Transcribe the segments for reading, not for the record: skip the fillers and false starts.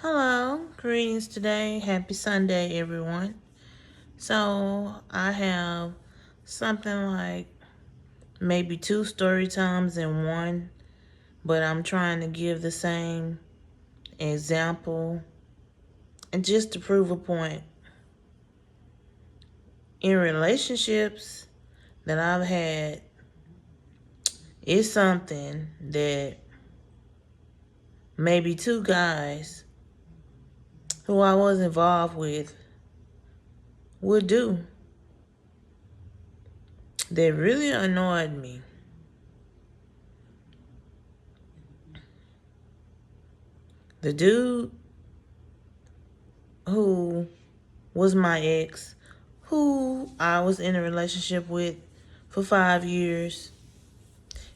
Hello, greetings today. Happy Sunday, everyone. So, I have something like maybe two story times in one, but I'm trying to give the same example and just to prove a point. In relationships that I've had, it's something that maybe two guys who I was involved with would do that really annoyed me. The dude who was my ex, who I was in a relationship with for 5 years.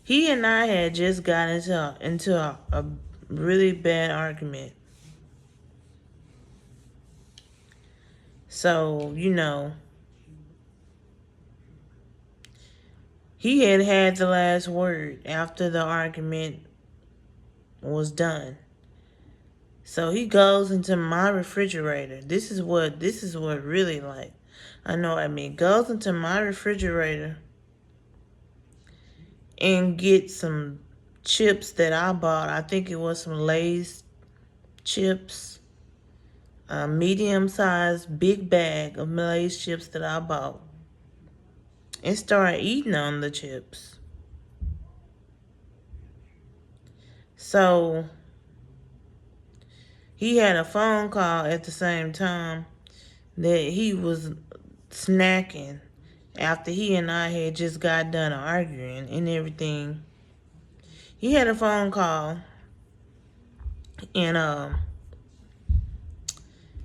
He and I had just gotten into a really bad argument. So, he had the last word after the argument was done. So he goes into my refrigerator. This is what really like annoyed me. Goes into my refrigerator and get some chips that I bought. I think it was some Lay's chips, a medium-sized big bag of Lay's chips that I bought, and started eating on the chips. So he had a phone call at the same time that he was snacking after he and I had just got done arguing and everything. He had a phone call and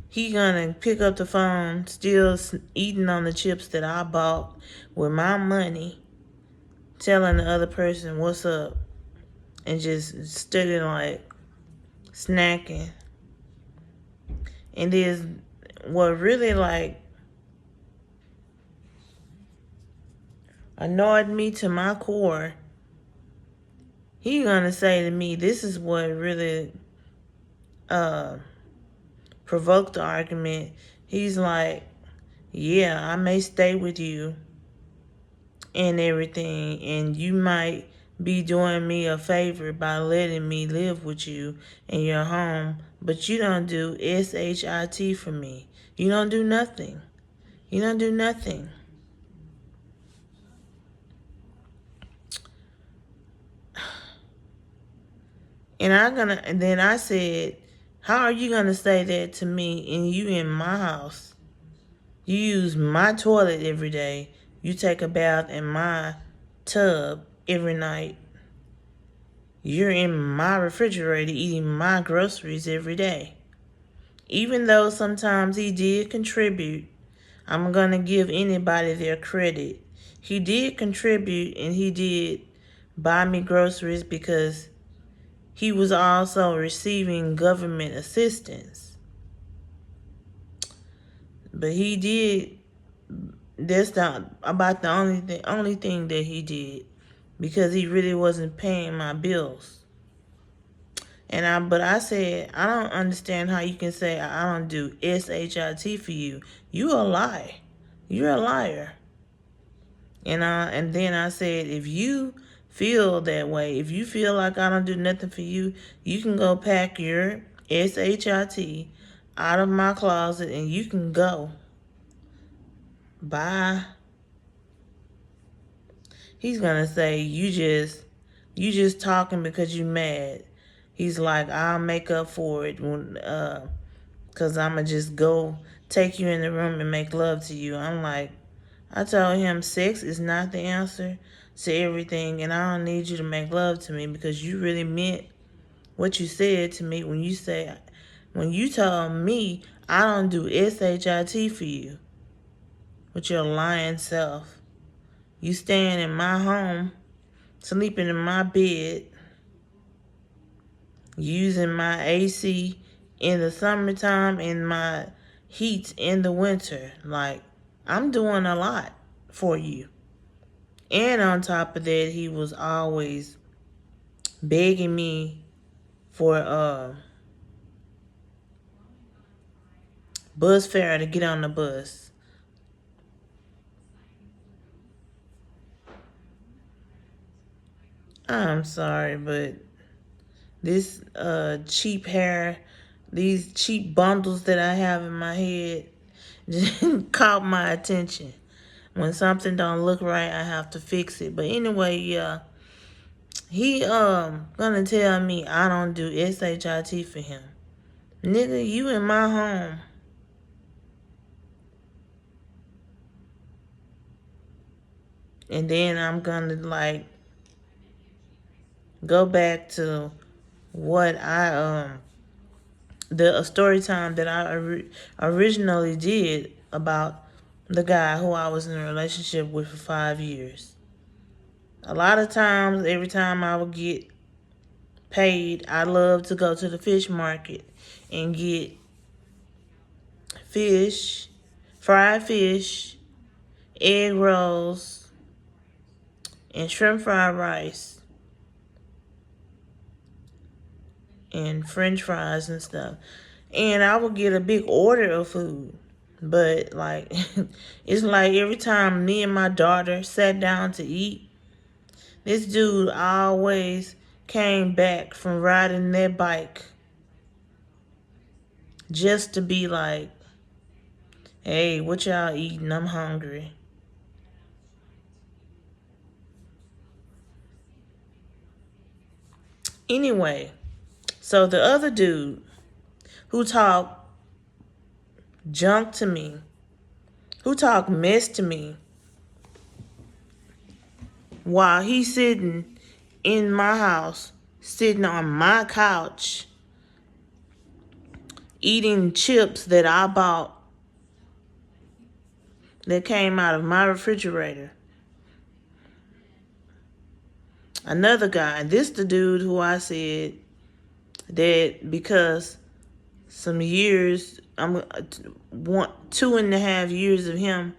he gonna pick up the phone, still eating on the chips that I bought with my money, telling the other person what's up, and just studying like snacking. And then what really like annoyed me to my core, he gonna say to me, this is what really uh provoked the argument. He's like, yeah, I may stay with you and everything, and you might be doing me a favor by letting me live with you in your home, but you don't do SHIT for me. You don't do nothing. You don't do nothing. And then I said, how are you gonna say that to me and you in my house? You use my toilet every day. You take a bath in my tub every night. You're in my refrigerator eating my groceries every day. Even though sometimes he did contribute, I'm going to give anybody their credit. He did contribute and he did buy me groceries because he was also receiving government assistance. But he did, that's not about the only thing that he did, because he really wasn't paying my bills. But I said, I don't understand how you can say I don't do SHIT for you. You a lie. You're a liar. And then I said, if you feel that way, if you feel like I don't do nothing for you, you can go pack your SHIT out of my closet and you can go. Bye. He's gonna say you just talking because you mad. He's like, I'll make up for it when cause I'ma just go take you in the room and make love to you. I'm like, I told him sex is not the answer to everything, and I don't need you to make love to me because you really meant what you said to me when you told me I don't do SHIT for you with your lying self. You staying in my home, sleeping in my bed, using my AC in the summertime and my heat in the winter. Like, I'm doing a lot for you. And on top of that, he was always begging me for bus fare to get on the bus. I'm sorry, but this cheap hair, these cheap bundles that I have in my head just caught my attention. When something don't look right, I have to fix it. But anyway, yeah. He gonna tell me I don't do SHIT for him. Nigga, you in my home. And then I'm gonna like go back to what I the story time that I originally did about the guy who I was in a relationship with for 5 years. A lot of times, every time I would get paid, I love to go to the fish market and get fish, fried fish, egg rolls, and shrimp fried rice, and french fries and stuff. And I would get a big order of food. But, like, it's like every time me and my daughter sat down to eat, this dude always came back from riding that bike just to be like, hey, what y'all eating? I'm hungry. Anyway, so the other dude who talked junk to me, who talked mess to me, while he's sitting in my house, sitting on my couch, eating chips that I bought that came out of my refrigerator. Another guy, this the dude who I said that because some years, I'm 2.5 years of him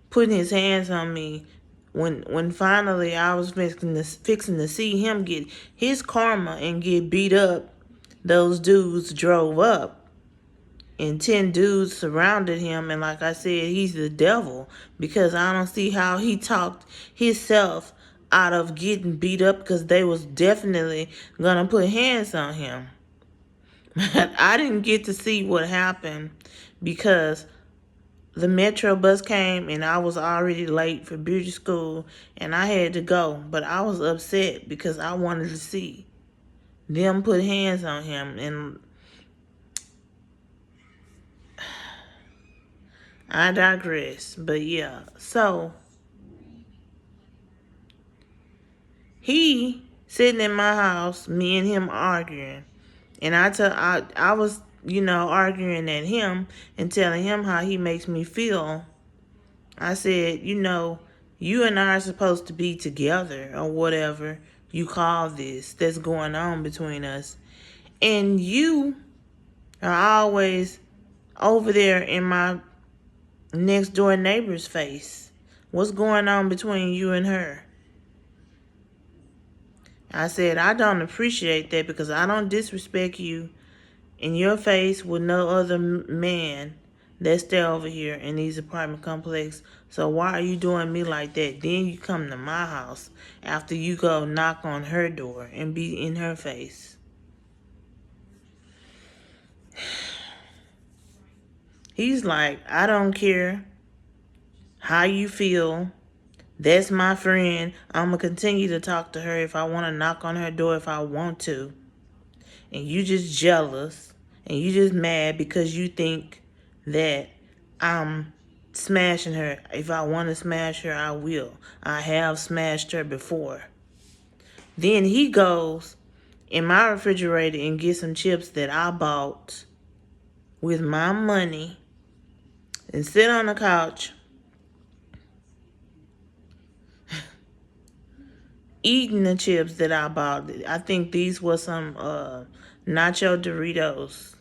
putting his hands on me. When finally I was fixing to see him get his karma and get beat up, those dudes drove up. And 10 dudes surrounded him. And like I said, he's the devil. Because I don't see how he talked himself out of getting beat up, because they was definitely going to put hands on him. I didn't get to see what happened because the Metro bus came and I was already late for beauty school and I had to go. But I was upset because I wanted to see them put hands on him. And I digress. But yeah, so he sitting in my house, me and him arguing. And I was, arguing at him and telling him how he makes me feel. I said, you and I are supposed to be together or whatever you call this that's going on between us. And you are always over there in my next door neighbor's face. What's going on between you and her? I said, I don't appreciate that because I don't disrespect you in your face with no other man that's there over here in these apartment complex. So why are you doing me like that? Then you come to my house after you go knock on her door and be in her face. He's like, I don't care how you feel. That's my friend. I'm going to continue to talk to her if I want to knock on her door if I want to. And you just jealous. And you just mad because you think that I'm smashing her. If I want to smash her, I will. I have smashed her before. Then he goes in my refrigerator and gets some chips that I bought with my money and sit on the couch eating the chips that I bought. I think these were some nacho Doritos.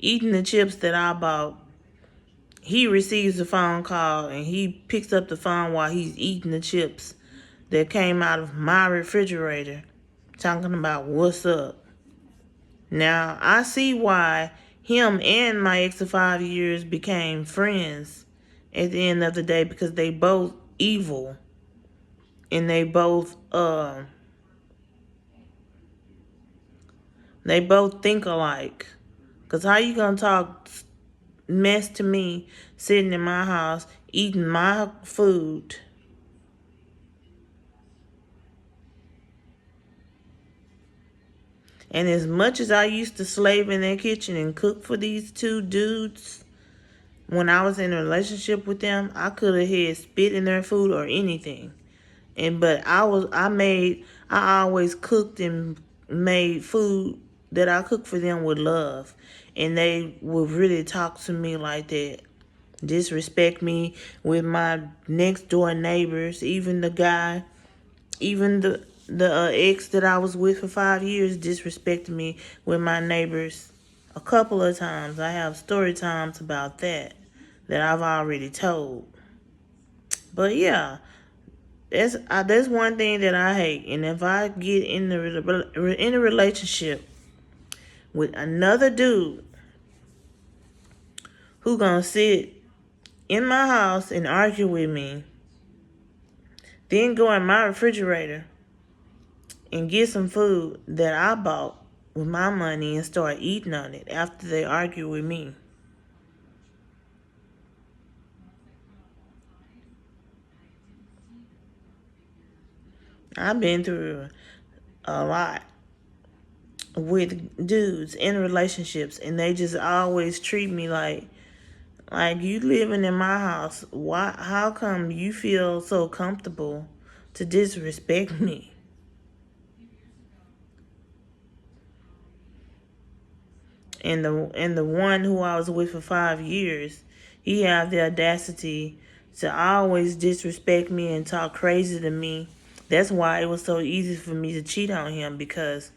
Eating the chips that I bought. He receives a phone call and he picks up the phone while he's eating the chips that came out of my refrigerator, talking about what's up. Now, I see why him and my ex of 5 years became friends at the end of the day because they both evil and they both think alike. Cause how you gonna talk mess to me sitting in my house eating my food? And as much as I used to slave in their kitchen and cook for these two dudes, when I was in a relationship with them, I could have had spit in their food or anything. But I always cooked and made food that I cooked for them with love. And they would really talk to me like that. Disrespect me with my next door neighbors, even the ex that I was with for 5 years disrespected me with my neighbors a couple of times. I have story times about that I've already told. But yeah, that's one thing that I hate. And if I get in a relationship with another dude who gonna sit in my house and argue with me, then go in my refrigerator and get some food that I bought with my money and start eating on it after they argue with me. I've been through a lot with dudes in relationships, and they just always treat me like you living in my house. Why? How come you feel so comfortable to disrespect me? And the one who I was with for 5 years, he had the audacity to always disrespect me and talk crazy to me. That's why it was so easy for me to cheat on him, because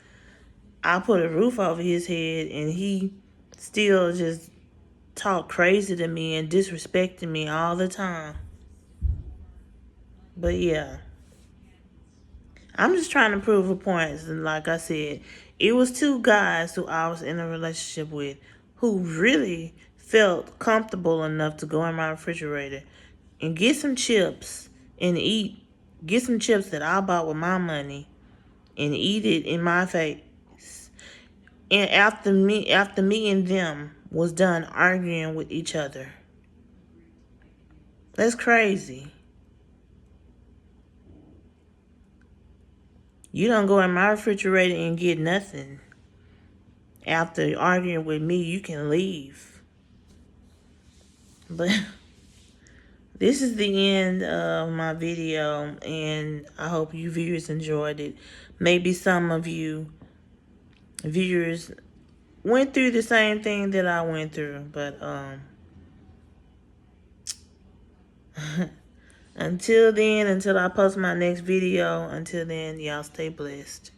I put a roof over his head and he still just talked crazy to me and disrespected me all the time. But yeah, I'm just trying to prove a point. And like I said, it was two guys who I was in a relationship with who really felt comfortable enough to go in my refrigerator and get some chips and eat. Get some chips that I bought with my money and eat it in my face. And after me and them was done arguing with each other. That's crazy. You don't go in my refrigerator and get nothing. After arguing with me, you can leave. But this is the end of my video, and I hope you viewers enjoyed it. Maybe some of you viewers went through the same thing that I went through, but until I post my next video, until then, y'all stay blessed.